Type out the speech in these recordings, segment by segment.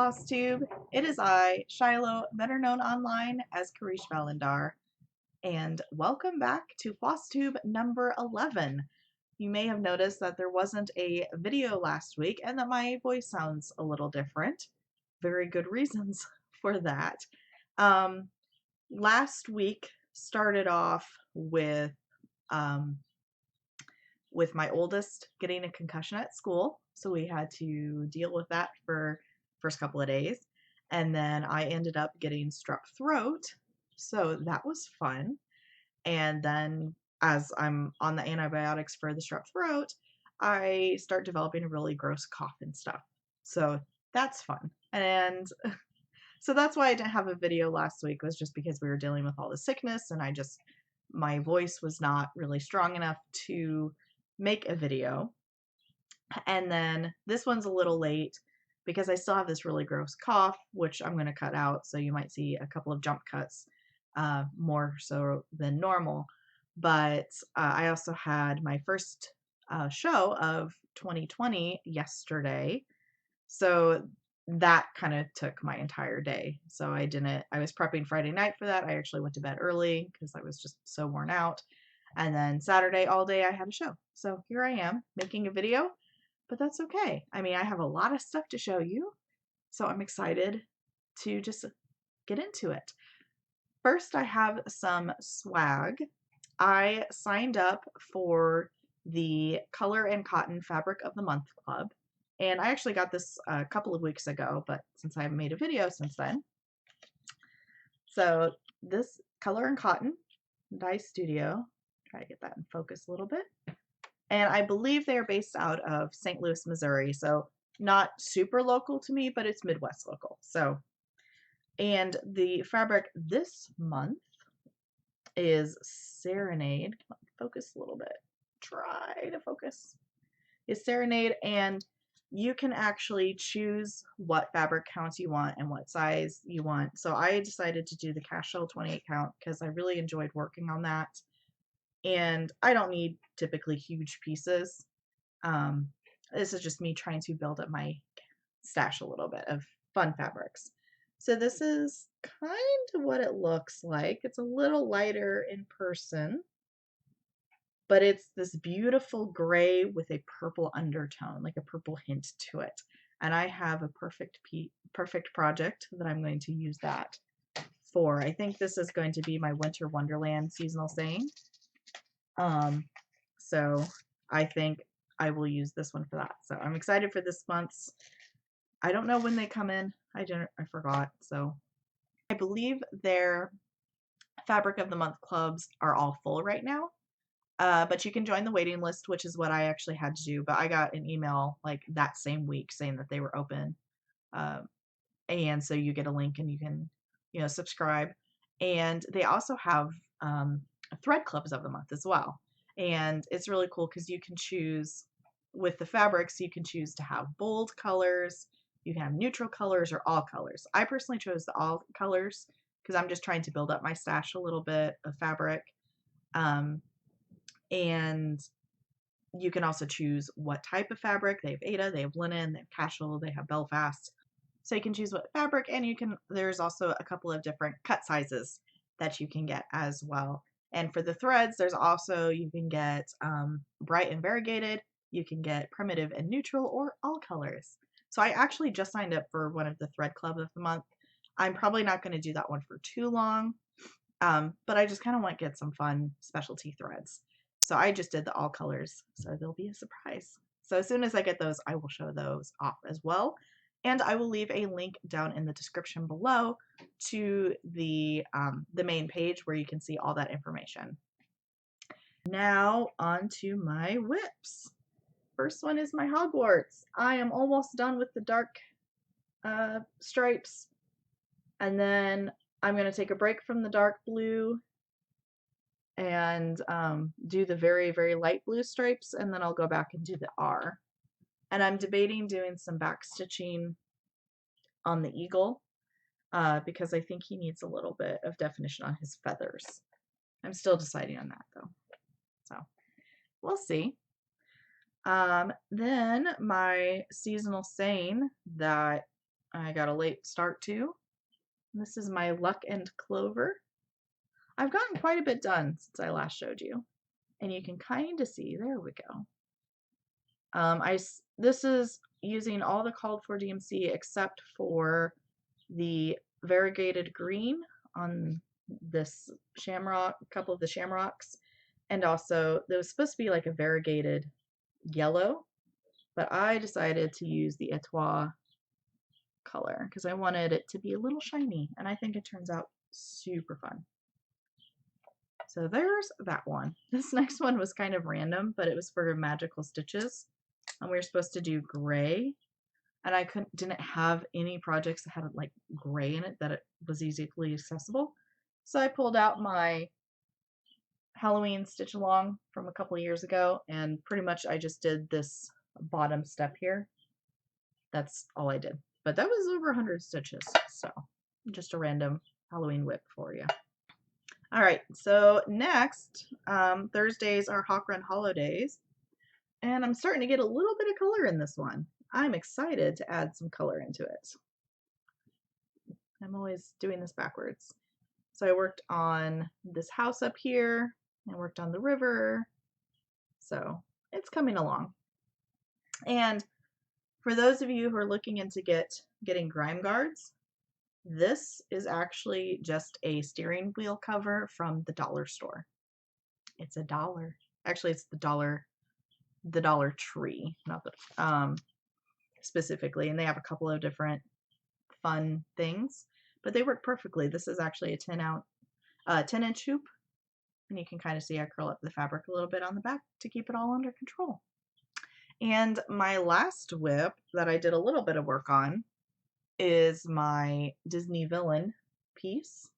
Floss Tube. It is I, Shiloh, better known online as Karish Valendar, and welcome back to Floss Tube number 11. You may have noticed that there wasn't a video last week and that my voice sounds a little different. Very good reasons for that. Last week started off um, with my oldest getting a concussion at school, so we had to deal with that for first couple of days, and then I ended up getting strep throat, so that was fun. And then as I'm on the antibiotics for the strep throat, I start developing a really gross cough and stuff, so that's fun. And so that's why I didn't have a video last week, was just because we were dealing with all the sickness and my voice was not really strong enough to make a video. And then this one's a little late because I still have this really gross cough, which I'm going to cut out, so you might see a couple of jump cuts, more so than normal. But I also had my first show of 2020 yesterday, so that kind of took my entire day. So I was prepping Friday night for that. I actually went to bed early because I was just so worn out. And then Saturday all day I had a show. So here I am making a video, but that's okay. I mean, I have a lot of stuff to show you, so I'm excited to just get into it. First, I have some swag. I signed up for the Color and Cotton Fabric of the Month Club, and I actually got this a couple of weeks ago, but since I haven't made a video since then. So this Color and Cotton Dye Studio, try to get that in focus a little bit. And I believe they are based out of St. Louis, Missouri, so not super local to me, but it's Midwest local. So, and the fabric this month is Serenade. Come on, focus a little bit. Try to focus. Is Serenade, and you can actually choose what fabric counts you want and what size you want. So I decided to do the casual 28 count because I really enjoyed working on that. And I don't need typically huge pieces. This is just me trying to build up my stash a little bit of fun fabrics. So this is kind of what it looks like. It's a little lighter in person, but it's this beautiful gray with a purple undertone, like a purple hint to it. And I have a perfect project that I'm going to use that for. I think this is going to be my Winter Wonderland seasonal saying. So I think I will use this one for that. So I'm excited for this month's. I don't know when they come in. I forgot. So I believe their Fabric of the Month clubs are all full right now. But you can join the waiting list, which is what I actually had to do. But I got an email like that same week saying that they were open. And so you get a link and you can, subscribe. And they also have thread clubs of the month as well. And it's really cool because you can choose with the fabrics, you can choose to have bold colors, you can have neutral colors, or all colors. I personally chose the all colors because I'm just trying to build up my stash a little bit of fabric. And you can also choose what type of fabric. They have Aida, they have linen, they have casual, they have Belfast. So you can choose what fabric, and there's also a couple of different cut sizes that you can get as well. And for the threads, you can get bright and variegated, you can get primitive and neutral, or all colors. So I actually just signed up for one of the thread club of the month. I'm probably not going to do that one for too long, but I just kind of want to get some fun specialty threads. So I just did the all colors, so they'll be a surprise. So as soon as I get those, I will show those off as well. And I will leave a link down in the description below to the main page where you can see all that information. Now on to my whips. First one is my Hogwarts. I am almost done with the dark stripes. And then I'm going to take a break from the dark blue and do the very, very light blue stripes, and then I'll go back and do the R. And I'm debating doing some back stitching on the eagle because I think he needs a little bit of definition on his feathers. I'm still deciding on that though, so we'll see. Then my seasonal saying that I got a late start too. This is my Luck and Clover. I've gotten quite a bit done since I last showed you. And you can kind of see, there we go. This is using all the called for DMC except for the variegated green on this shamrock, a couple of the shamrocks, and also there was supposed to be like a variegated yellow, but I decided to use the Etoile color because I wanted it to be a little shiny, and I think it turns out super fun. So there's that one. This next one was kind of random, but it was for magical stitches, and we were supposed to do gray, and I didn't have any projects that had like gray in it that it was easily accessible. So I pulled out my Halloween stitch along from a couple of years ago, and pretty much I just did this bottom step here. That's all I did. But that was over 100 stitches, so just a random Halloween whip for you. All right, so next, Thursdays are Hawk Run holidays, and I'm starting to get a little bit of color in this one. I'm excited to add some color into it. I'm always doing this backwards. So I worked on this house up here, I worked on the river, so it's coming along. And for those of you who are looking into getting grime guards, this is actually just a steering wheel cover from the dollar store. It's $1. Actually, it's the Dollar Tree, not the specifically, and they have a couple of different fun things, but they work perfectly. This is actually a 10-inch hoop, and you can kind of see I curl up the fabric a little bit on the back to keep it all under control. And my last whip that I did a little bit of work on is my Disney villain piece.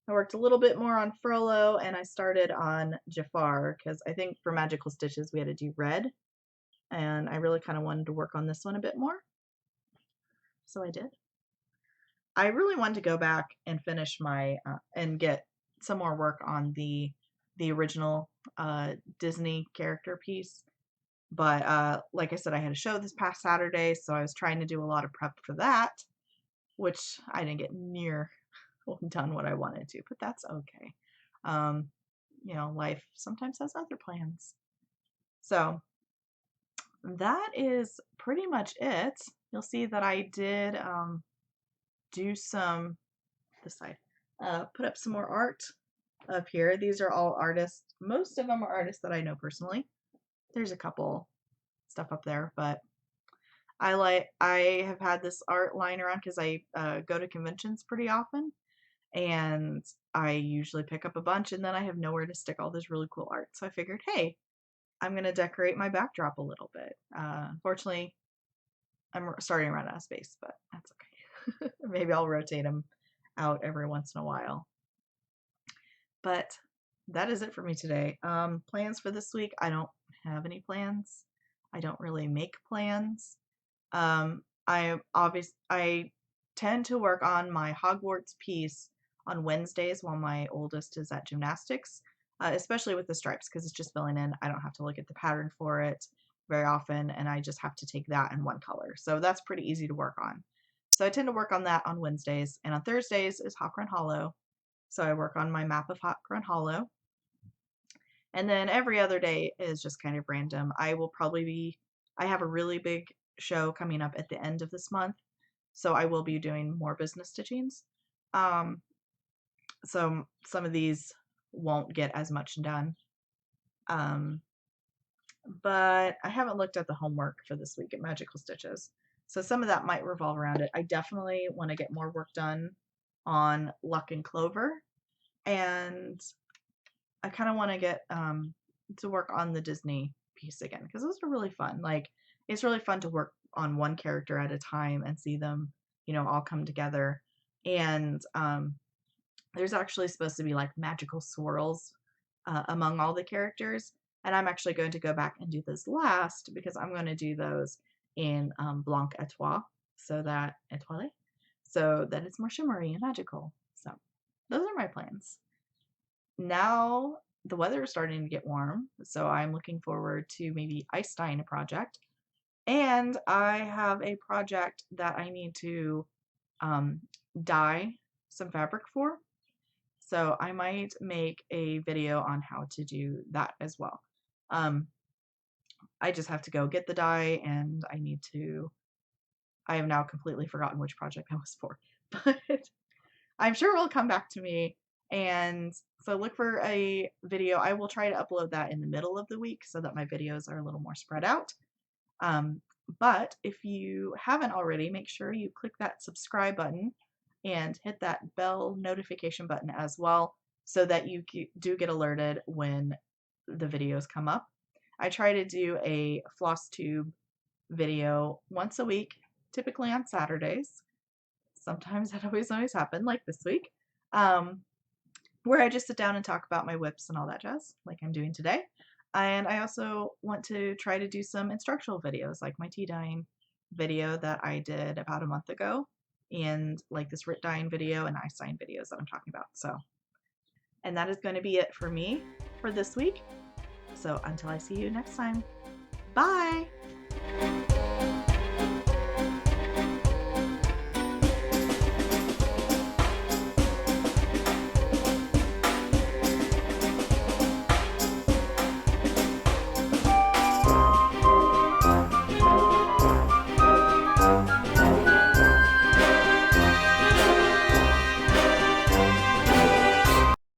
I worked a little bit more on Frollo, and I started on Jafar because I think for magical stitches we had to do red, and I really kind of wanted to work on this one a bit more, so I did. I really wanted to go back and finish my and get some more work on the original Disney character piece, but like I said, I had a show this past Saturday, so I was trying to do a lot of prep for that, which I didn't get near done what I wanted to, but that's okay. You know, life sometimes has other plans. So that is pretty much it. You'll see that I did do some, this side, put up some more art up here. These are all artists. Most of them are artists that I know personally. There's a couple stuff up there, but I have had this art lying around because I go to conventions pretty often, and I usually pick up a bunch, and then I have nowhere to stick all this really cool art. So I figured, hey, I'm going to decorate my backdrop a little bit. Unfortunately, I'm starting to run out of space, but that's okay. Maybe I'll rotate them out every once in a while. But that is it for me today. Plans for this week, I don't have any plans. I don't really make plans. I tend to work on my Hogwarts piece on Wednesdays while my oldest is at gymnastics, especially with the stripes because it's just filling in. I don't have to look at the pattern for it very often, and I just have to take that in one color. So that's pretty easy to work on. So I tend to work on that on Wednesdays, and on Thursdays is Hawk Run Hollow. So I work on my map of Hawk Run Hollow. And then every other day is just kind of random. I have a really big show coming up at the end of this month, so I will be doing more business stitchings. So some of these won't get as much done. But I haven't looked at the homework for this week at Magical Stitches, so some of that might revolve around it. I definitely want to get more work done on Luck and Clover, and I kind of want to get to work on the Disney piece again because those are really fun. Like, it's really fun to work on one character at a time and see them, you know, all come together. And there's actually supposed to be like magical swirls among all the characters, and I'm actually going to go back and do those last because I'm going to do those in Blanc Etoile, so that it's more shimmery and magical. So those are my plans. Now the weather is starting to get warm, so I'm looking forward to maybe ice dyeing a project. And I have a project that I need to um, dye some fabric for. So I might make a video on how to do that as well. Um, I just have to go get the dye, and I have now completely forgotten which project that was for, but I'm sure it will come back to me. And so look for a video. I will try to upload that in the middle of the week so that my videos are a little more spread out. Um, but if you haven't already, make sure you click that subscribe button and hit that bell notification button as well so that you do get alerted when the videos come up. I try to do a Floss Tube video once a week, typically on Saturdays. Sometimes that always happen, like this week, um, where I just sit down and talk about my whips and all that jazz, like I'm doing today. And I also want to try to do some instructional videos, like my tea dyeing video that I did about a month ago, and like this Rit dyeing video and ice dyeing videos that I'm talking about. So, and that is going to be it for me for this week. So until I see you next time, bye!